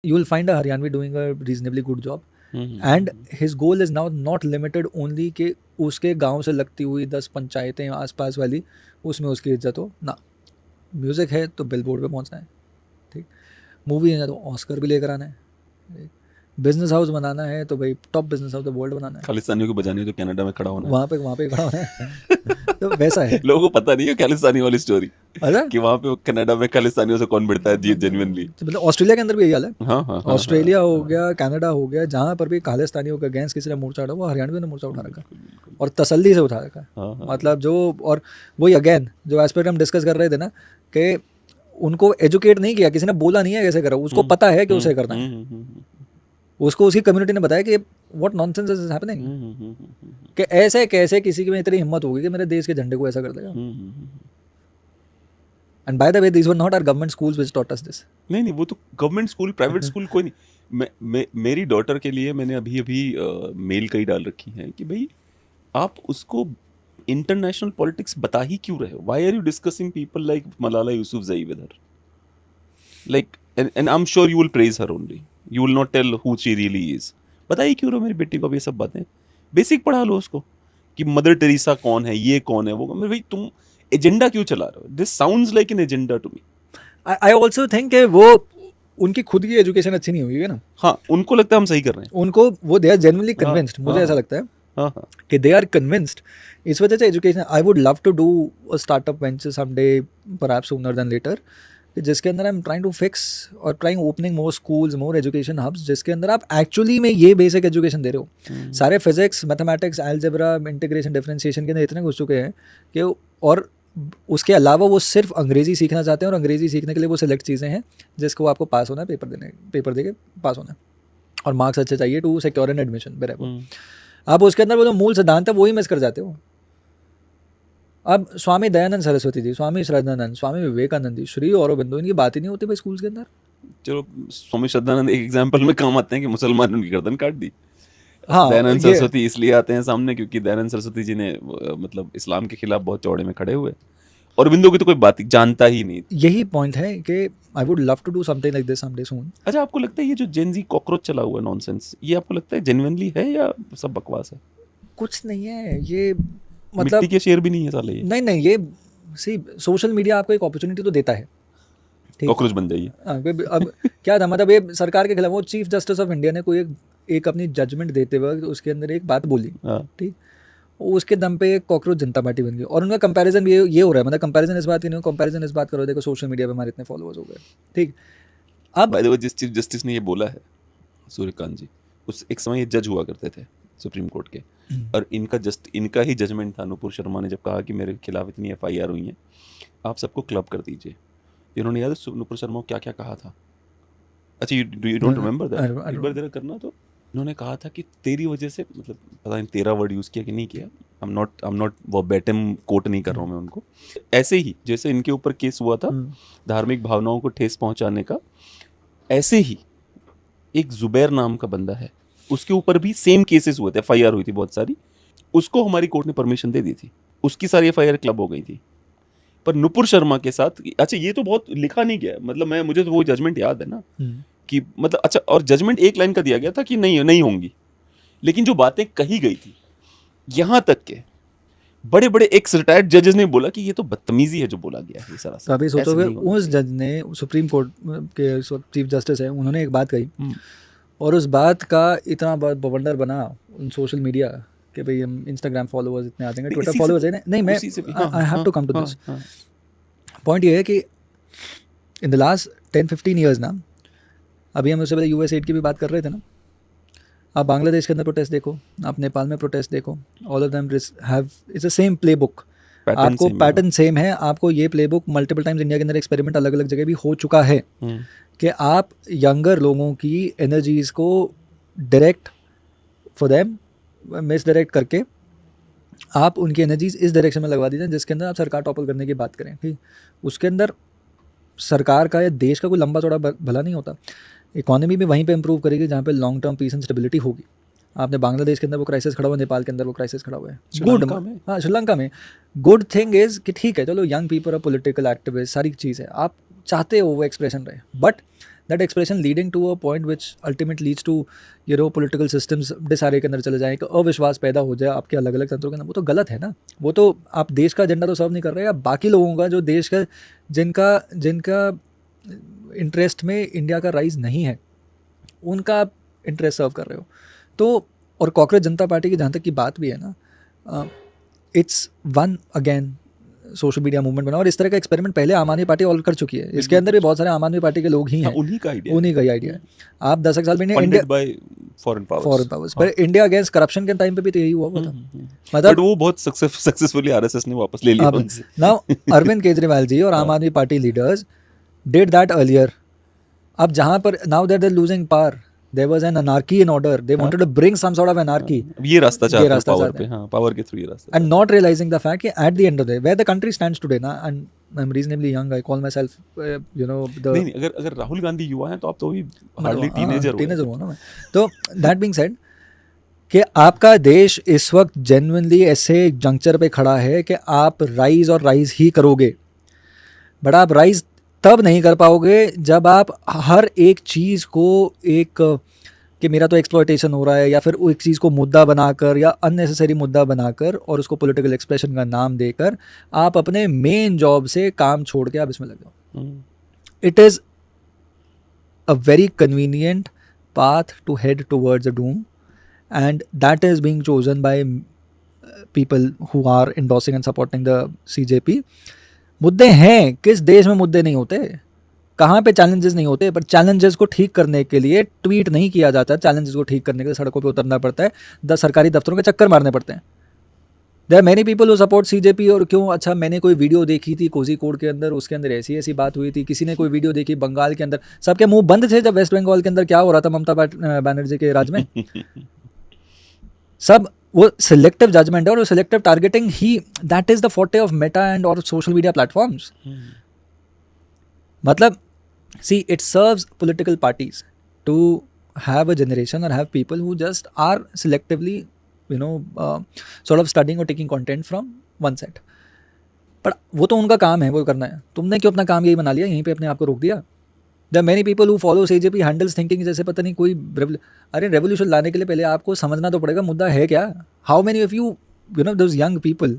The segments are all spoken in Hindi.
you will find a Haryanvi doing a reasonably good job. And his goal is now not limited only कि उसके गांव से लगती हुई 10 पंचायतें आसपास वाली उसमें उसकी इज्जत हो ना. म्यूज़िक है तो बिलबोर्ड पे पहुंचना है, ठीक. मूवी है तो ऑस्कर भी लेकर आना है. बिजनेस हाउस बनाना है तो भाई top business house the world बनाना है. खालिस्तानियों को बजानी है तो कनाडा में खड़ा होना है. वहाँ पे खड़ा होना है. तो वैसा है. लोगों को पता नहीं है खालिस्तानी वाली स्टोरी अच्छा, कि वहाँ पे कनाडा में खालिस्तानियों से कौन भिड़ता है जेन्युइनली. मतलब ऑस्ट्रेलिया के अंदर भी यही हाल है. हाँ हाँ. ऑस्ट्रेलिया हो गया, कनाडा हो गया, जहाँ पर भी खालिस्तानियों का अगेंस्ट किसी ने मोर्चा उठा, वो हरियाणवी ने मोर्चा उठा रखा और तसल्ली से उठा रखा. मतलब जो, और वही अगेन जो एस्पेक्ट हम डिस्कस कर रहे थे ना कि उनको एजुकेट नहीं किया, किसी ने बोला नहीं है कैसे करो, उसको पता है कि उसे करना है. उसको उसकी कम्युनिटी ने बताया कि व्हाट नॉनसेंस इज हैपनिंग, कि ऐसे कैसे किसी में इतनी हिम्मत होगी कि मेरे देश के झंडे को ऐसा कर देगा. And by the way these were not our government schools which taught us this. नहीं, वो तो गवर्नमेंट स्कूल, प्राइवेट स्कूल कोई नहीं. मेरी डॉटर के लिए मैंने अभी मेल कई डाल रखी है कि भाई आप उसको इंटरनेशनल पॉलिटिक्स बता ही क्यों रहे हो. Why are you discussing people like Malala Yousafzai with her, like, and I am sure you will praise her only, you will not tell who she really is. बताइए क्यों रहे हो मेरी बेटी को अब ये सब बातें. बेसिक पढ़ा लो उसको कि मदर टेरेसा कौन है, ये कौन है, वो. भाई तुम एजेंडा क्यों चला रहे हो. This sounds like an agenda to me. I also think कि वो उनकी खुद की एजुकेशन अच्छी नहीं हुई है ना. हाँ, उनको लगता है हम सही कर रहे हैं. उनको वो दे आर जेन्युइनली कन्विंस्ड. मुझे ऐसा लगता है कि दे आर कन्विंस्ड. इस वजह से education, I would love to do a startup venture someday, perhaps sooner than later, जिसके अंदर I am trying to fix और trying opening more schools, more education hubs, जिसके अंदर आप एक्चुअली में ये बेसिक एजुकेशन दे रहे हो. सारे physics, mathematics, algebra, integration, differentiation के अंदर इतने घुस चुके हैं कि, और उसके अलावा वो सिर्फ अंग्रेजी सीखना चाहते हैं, और अंग्रेजी सीखने के लिए वो सिलेक्ट चीज़ें हैं जिसको आपको पास होना है, पेपर दे के पास होना है, और मार्क्स अच्छे चाहिए टू सिक्योर एन एडमिशन मेरे. आप उसके अंदर वो जो मूल सिद्धांत है वही मिस कर जाते हो. अब स्वामी दयानंद सरस्वती जी, स्वामी श्रद्धानंद, स्वामी विवेकानंद जी, श्री औरबिंदो, इनकी बात ही नहीं होती भाई स्कूल्स के अंदर. चलो स्वामी श्रद्धानंद एक एग्जांपल में काम आते हैं कि मुसलमान उनकी गर्दन काट दी. हाँ, दयानंद सरस्वती इसलिए आते हैं सामने क्योंकि दयानंद सरस्वती जी ने मतलब इस्लाम के खिलाफ बहुत चौड़े में खड़े हुए. औरबिंदो की तो कोई बात जानता ही नहीं. यही पॉइंट है कि I would love to do something like this someday soon. अच्छा, आपको लगता है ये जो जेनजी कॉकरोच चला हुआ है नॉनसेंस, ये आपको लगता है जेन्युइनली है या सब बकवास है? कुछ नहीं है ये, मतलब मिट्टी के शेर भी नहीं है साले ये. नहीं, ये सी सोशल मीडिया आपको एक अपॉर्चुनिटी तो देता है. कॉकरोच बन जाइए. अब क्या था, मतलब ये सरकार के खिलाफ, वो चीफ जस्टिस ऑफ इंडिया ने कोई एक अपनी जजमेंट देते वक्त उसके अंदर एक बात बोली, ठीक, उसके दम पे कॉकरोच जनता पार्टी बन गई. और उनका कंपैरिजन ये हो रहा है, मतलब कंपैरिजन इस बात की नहीं, कंपैरिजन इस बात करो, देखो सोशल मीडिया पे हमारे इतने फॉलोअर्स हो गए, ठीक. अब बाय द वे जिस चीफ जस्टिस ने ये बोला है, सूर्यकांत जी, उस एक समय ये जज हुआ करते थे सुप्रीम कोर्ट के, और इनका ही जजमेंट था. नुपुर शर्मा ने जब कहा कि मेरे खिलाफ इतनी FIR हुई है, आप सबको क्लब कर दीजिए. इन्होंने याद है नुपुर शर्मा को क्या क्या कहा था? अच्छा, यू डोंट रिमेंबर दैट? एक बार जरा करना. तो इन्होंने कहा था कि तेरी वजह से, मतलब पता नहीं 13 वर्ड यूज़ किया कि नहीं किया, आई एम नॉट वो बैटम कोट नहीं कर रहा हूँ मैं उनको. ऐसे ही जैसे इनके ऊपर केस हुआ था धार्मिक भावनाओं को ठेस पहुंचाने का, ऐसे ही एक जुबैर नाम का बंदा है, उसके ऊपर भी सेम केसेस हुए थे, FIR हुई थी बहुत सारी. उसको हमारी कोर्ट ने परमिशन दे दी थी, उसकी सारी FIR क्लब हो गई थी. पर नुपुर शर्मा के साथ, अच्छा ये तो बहुत लिखा नहीं गया, मतलब मुझे तो वो जजमेंट याद है ना कि मतलब, अच्छा, और जजमेंट एक लाइन का दिया गया था कि नहीं होंगी, लेकिन जो बातें कही गई थी, यहाँ तक के बड़े बड़े एक्स रिटायर्ड जजेस ने बोला कि ये तो बदतमीजी है जो बोला गया है सारा. अभी सोचोगे उस जज ने, सुप्रीम कोर्ट के चीफ जस्टिस है, उन्होंने एक बात कही, और उस बात का इतना बवंडर बना सोशल मीडिया कि भाई हम इंस्टाग्राम फॉलोअर्स इतने आते हैं, ट्विटर फॉलोअर्स है नहीं, मैं I have to come to this point. ये है कि इन द लास्ट 10-15 ईयर्स ना, अभी हम उससे पहले US8 की भी बात कर रहे थे ना, आप बांग्लादेश के अंदर प्रोटेस्ट देखो, आप नेपाल में प्रोटेस्ट देखो, all of them have it's the same play book. आपको पैटर्न सेम है. आपको ये play book multiple times India के अंदर एक्सपेरिमेंट अलग अलग जगह भी हो चुका है कि आप यंगर लोगों की एनर्जीज़ को direct for them miss direct करके आप उनकी एनर्जीज इस डायरेक्शन में लगवा दीजिए जिसके अंदर आप सरकार टॉपल करने की बात करें, ठीक. उसके अंदर सरकार का या देश का कोई लंबा चौड़ा भला नहीं होता. इकोनॉमी भी वहीं पे इंप्रूव करेगी जहाँ पे long term peace and stability होगी. आपने बांग्लादेश के अंदर वो क्राइसिस खड़ा हुआ, नेपाल के अंदर वो क्राइसिस खड़ा हुआ है, गुड. हाँ, श्रीलंका में गुड थिंग इज़ कि ठीक है, चलो यंग पीपल और पॉलिटिकल एक्टिविस्ट, सारी चीज़ है, आप चाहते हो वो एक्सप्रेशन रहे, but that expression leading to a point which ultimate leads to political systems disarray के अंदर चले जाएँ, एक अविश्वास पैदा हो जाए आपके अलग अलग तंत्रों के अंदर, वो तो गलत है ना। वो तो आप देश का एजेंडा तो सर्व नहीं कर रहे, आप बाकी लोगों का जो देश का जिनका इंटरेस्ट में इंडिया का राइज नहीं है उनका आप इंटरेस्ट सर्व कर रहे हो। तो और कॉकरोच जनता पार्टी की जहाँ तक की बात भी है ना, it's one again social media movement बना, और इस तरह का एक्सपेरिमेंट पहले आम आदमी पार्टी ऑल कर चुकी है। इसके अंदर भी बहुत सारे आम आदमी पार्टी के लोग ही हैं, उन्हीं का आइडिया है। आप 10 साल में इंडिया बाय फॉरेन पावर्स, पर इंडिया अगेंस्ट करप्शन के टाइम पे भी तो यही हुआ था। मतलब वो बहुत सक्सेसफुली आरएसएस ने वापस ले लिया उनसे। नाउ अरविंद केजरीवाल जी और Aam Aadmi party leaders did that earlier. अब जहाँ पर now that they are losing power, there was an anarchy in order, they wanted to bring some sort of anarchy, ये रास्ता चाहते हैं पावर पे, हाँ पावर के थ्रू ये रास्ता, and not realizing the fact कि at the end of the day where the country stands today ना, and I'm reasonably young, I call myself the नहीं अगर राहुल गांधी युवा हैं तो आप तो भी हार्डली टीनेजर हो ना मैं। तो that being said कि आपका देश इस वक्त जेन्युइनली ऐसे जंक्चर पे खड़ा है कि आप राइज और राइज ही करोगे, बट आप राइज तब नहीं कर पाओगे जब आप हर एक चीज़ को एक कि मेरा तो एक्सप्लॉयटेशन हो रहा है, या फिर एक चीज़ को मुद्दा बनाकर या अननेसेसरी मुद्दा बनाकर और उसको पॉलिटिकल एक्सप्रेशन का नाम देकर आप अपने मेन जॉब से काम छोड़ के आप इसमें लग जाओ। It is a very convenient path to head towards a doom, and that is being chosen by people who are endorsing and supporting the CJP. मुद्दे हैं, किस देश में मुद्दे नहीं होते, कहाँ पे चैलेंजेस नहीं होते, पर चैलेंजेस को ठीक करने के लिए ट्वीट नहीं किया जाता, चैलेंजेस को ठीक करने के लिए सड़कों पे उतरना पड़ता है, सरकारी दफ्तरों के चक्कर मारने पड़ते हैं। There are many people who support CJP। और क्यों? अच्छा, मैंने कोई वीडियो देखी थी कोझीकोड के अंदर, उसके अंदर ऐसी ऐसी बात हुई थी, किसी ने कोई वीडियो देखी बंगाल के अंदर, सबके मुंह बंद थे जब वेस्ट बंगाल के अंदर क्या हो रहा था ममता बनर्जी के राज में। सब वो सिलेक्टिव जजमेंट है और सिलेक्टिव टारगेटिंग ही, that is the forte of Meta and और सोशल मीडिया प्लेटफॉर्म्स। मतलब see it serves political parties to have a generation और have people who just are selectively sort of studying or taking content from one set, but वो तो उनका काम है, वो करना है। तुमने क्यों अपना काम यही बना लिया, यहीं पे अपने आप को रोक दिया? There are many people who follow CJP handles thinking जैसे पता नहीं कोई अरे रेवोल्यूशन लाने के लिए पहले आपको समझना तो पड़ेगा मुद्दा है क्या। How many of you those young people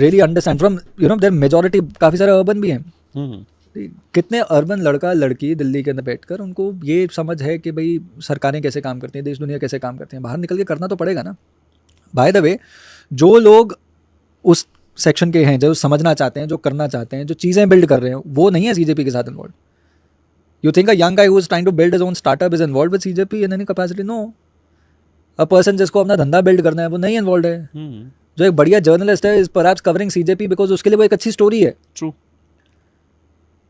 really understand from their majority काफ़ी सारे अर्बन भी हैं। कितने अर्बन लड़का लड़की दिल्ली के अंदर बैठकर उनको ये समझ है कि भाई सरकारें कैसे काम करती हैं, देश दुनिया कैसे काम करती हैं, बाहर निकल के करना तो पड़ेगा ना। बाय द वे, जो लोग उस सेक्शन के हैं, जो समझना चाहते हैं, जो करना चाहते हैं, जो चीज़ें बिल्ड कर रहे हैं, वो नहीं है CJP के साथ involve. You think a young guy who is trying to build his own startup is involve with CJP in any capacity? No. A person जिसको अपना धंधा बिल्ड करना है वो नहीं इन्वॉल्व है। जो एक बढ़िया जर्नलिस्ट है is perhaps covering CJP because उसके लिए वो एक अच्छी स्टोरी है। ट्रू।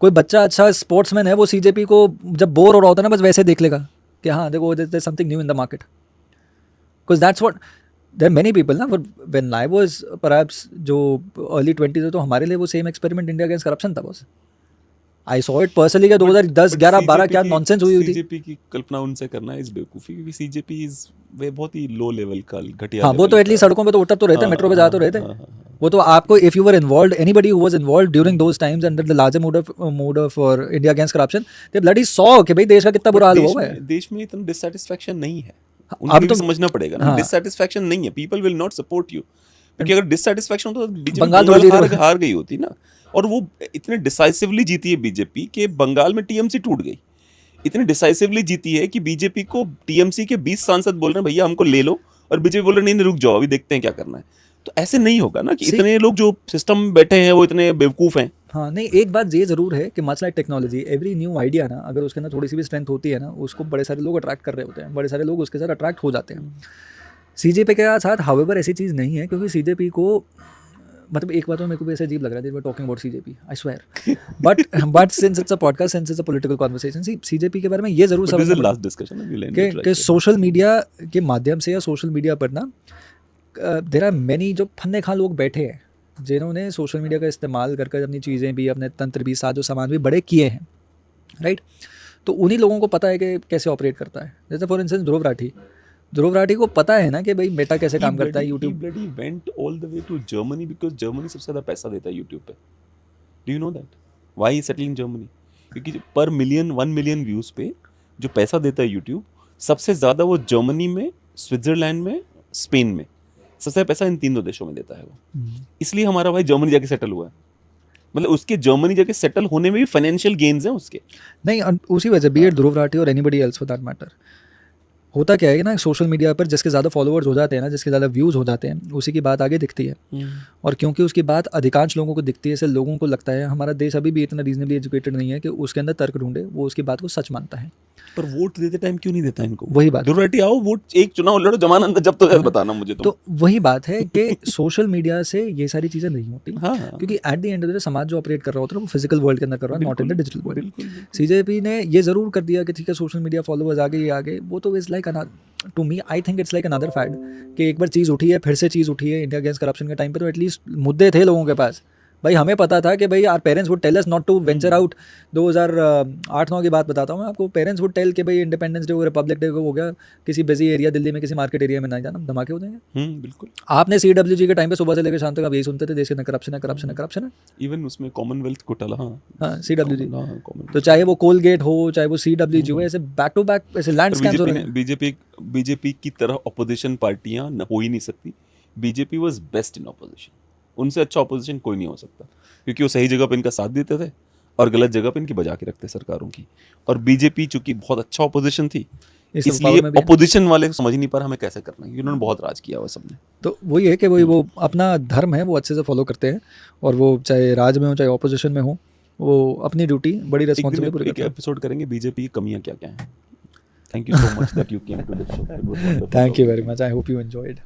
कोई बच्चा अच्छा स्पोर्ट्समैन है, वो CJP को जब बोर हो रहा होता है ना, बस वैसे देख लेगा कि हाँ देखो there is something new in the market, because that's what there are many people ना। व्हेन आई वाज परहैप्स जो अर्ली 20s, तो हमारे लिए वो same experiment India against corruption था boss. I saw it personally कि 2010 11 12 क्या नॉनसेंस हुई थी। CJP की कल्पना उनसे करना इस बेवकूफ़ी, क्योंकि CJP इज वे बहुत ही लो लेवल का घटिया। हाँ, वो तो एटलीस्ट सड़कों पे तो उतर तो रहते, मेट्रो पे जा तो रहते। वो तो आपको if you were involved, anybody who was involved during those times under the larger mood off for India against corruption, they bloody saw कि भाई देश का कितना बुरा हाल हुआ है। देश में इतना डिससैटिस्फैक्शन नहीं है, अब तो समझना पड़ेगा ना। डिससैटिस्फैक्शन नहीं है, people will not support you, क्योंकि अगर डिससैटिस्फैक्शन तो बीजेपी हार गई होती ना। और वो इतने डिसाइसिवली जीती है बीजेपी कि बंगाल में TMC टूट गई। इतने डिसाइसिवली जीती है कि बीजेपी को TMC के 20 सांसद बोल रहे हैं भैया हमको ले लो, और बीजेपी बोल रहे नहीं रुक जाओ अभी देखते हैं क्या करना है। तो ऐसे नहीं होगा ना कि इतने लोग जो सिस्टम में बैठे हैं वो इतने बेवकूफ़ हैं। हाँ नहीं, एक बात ये ज़रूर है कि much like technology, every new idea ना, अगर उसके अंदर थोड़ी सी भी स्ट्रेंथ होती है ना, उसको बड़े सारे लोग अट्रैक्ट कर रहे होते हैं, बड़े सारे लोग उसके साथ अट्रैक्ट हो जाते हैं। CJP के साथ हाउएवर ऐसी चीज़ नहीं है, क्योंकि CJP को मतलब एक बात में मेरे को भी ऐसा अजीब लग रहा है talking about CJP, I swear, but since it's a podcast, since it's a political conversation, CJP के बारे में ये ज़रूर समझना लास्ट डिस्कशन कि सोशल मीडिया के माध्यम से या सोशल मीडिया पर ना देयर आर मेनी जो फन्ने खां लोग बैठे हैं, जिन्होंने सोशल मीडिया का इस्तेमाल करके अपनी चीज़ें भी, अपने तंत्र भी, साजो सामान भी बड़े किए हैं, राइट। तो उन्हीं लोगों को पता है कि कैसे ऑपरेट करता है। जैसे फॉर इंस्टेंस ध्रुव राठी को पता है ना कि भाई मेटा कैसे काम करता है। YouTube bloody went all the way to Germany because Germany सबसे ज़्यादा पैसा देता है यूट्यूब पे। Do you know that? Why he settling in Germany? क्योंकि पर मिलियन 1 मिलियन व्यूज़ पे जो पैसा देता है यूट्यूब, सबसे ज़्यादा वो जर्मनी में, स्विट्ज़रलैंड में, स्पेन में, सबसे ज़्यादा पैसा इन 3 देशों में देता है वो। इसलिए हमारा भाई जर्मनी जाके सेटल हुआ है। मतलब उसके जर्मनी जाके सेटल होने में भी फाइनेंशियल गेन्स हैं उसके। नहीं, उसी वजह बी इट ध्रुव राठी और anybody else for that matter, होता क्या है ना, सोशल मीडिया पर जिसके ज़्यादा फॉलोअर्स हो जाते हैं ना, जिसके ज़्यादा व्यूज़ हो जाते हैं, उसी की बात आगे दिखती है। और क्योंकि उसकी बात अधिकांश लोगों को दिखती है, इससे लोगों को लगता है हमारा देश अभी भी इतना रीजनेबली एजुकेटेड नहीं है कि उसके अंदर तर्क ढूंढे, वो उसकी बात को सच मानता है। पर वोट देते टाइम क्यों नहीं देता इनको? वही बात, ध्रुव राठी आओ, वोट एक चुनाव लड़ो, जमाना अंदर जब तो बताना मुझे तो वही बात है कि सोशल मीडिया से ये सारी चीज़ें नहीं होती। हाँ, क्योंकि at the end of the day समाज जो ऑपरेट कर रहा होता है वो फिजिकल वर्ल्ड के अंदर कर रहा है, not in the digital world. बिल्कुल। सीजेपी ने ये ज़रूर कर दिया कि ठीक है सोशल मीडिया फॉलोअर्स आगे ही आगे, वो तो is like to me I think it's like another fad कि एक बार चीज़ उठी है, फिर से चीज़ उठी है। इंडिया अगेंस्ट करप्शन के टाइम पे तो एटलीस्ट मुद्दे थे लोगों के पास। भाई हमें पता था कि भाई our parents would tell us not to venture out. 2008-9 की बात बताता हूँ मैं आपको। पेरेंट्स वुड टेल कि भाई इंडिपेंडेंस डे को, रिपब्लिक डे को हो गया, किसी बिजी एरिया दिल्ली में किसी मार्केट एरिया में ना जाना, धमाके हो जाएंगे। बिल्कुल। आपने CWG के टाइम पे सुबह से लेकर शाम तक आप यही सुनते थे, देश के अंदर करप्शन है, करप्शन है, करप्शन है। इवन उसमें कॉमनवेल्थ घोटाला, हाँ CWG, तो चाहे वो कोलगेट हो, चाहे वो CWG हो, ऐसे बैक टू बैक ऐसे लैंड स्कैम्स हो रहे हैं। बीजेपी की तरह अपोजिशन पार्टियां हो ही नहीं सकती। BJP was best in opposition, उनसे अच्छा अपोजिशन कोई नहीं हो सकता, क्योंकि वो सही जगह पे इनका साथ देते थे और गलत जगह पे इनकी बजा के रखते सरकारों की। और बीजेपी चूंकि बहुत अच्छा अपोजिशन थी, इसलिए अपोजिशन वाले समझ नहीं पा रहे हमें कैसे करना है। उन्होंने बहुत राज किया हुआ सबने। तो वही है कि वो अपना धर्म है वो अच्छे से फॉलो करते हैं, और वो चाहे राज में हो चाहे ऑपोजिशन में हो, वो अपनी ड्यूटी बड़ी रिस्पॉन्सिबिलिटी पूरी करते हैं। एक एपिसोड करेंगे बीजेपी की कमियां क्या क्या हैं। Thank you so much that you came to this show. Thank you very much, I hope you enjoyed.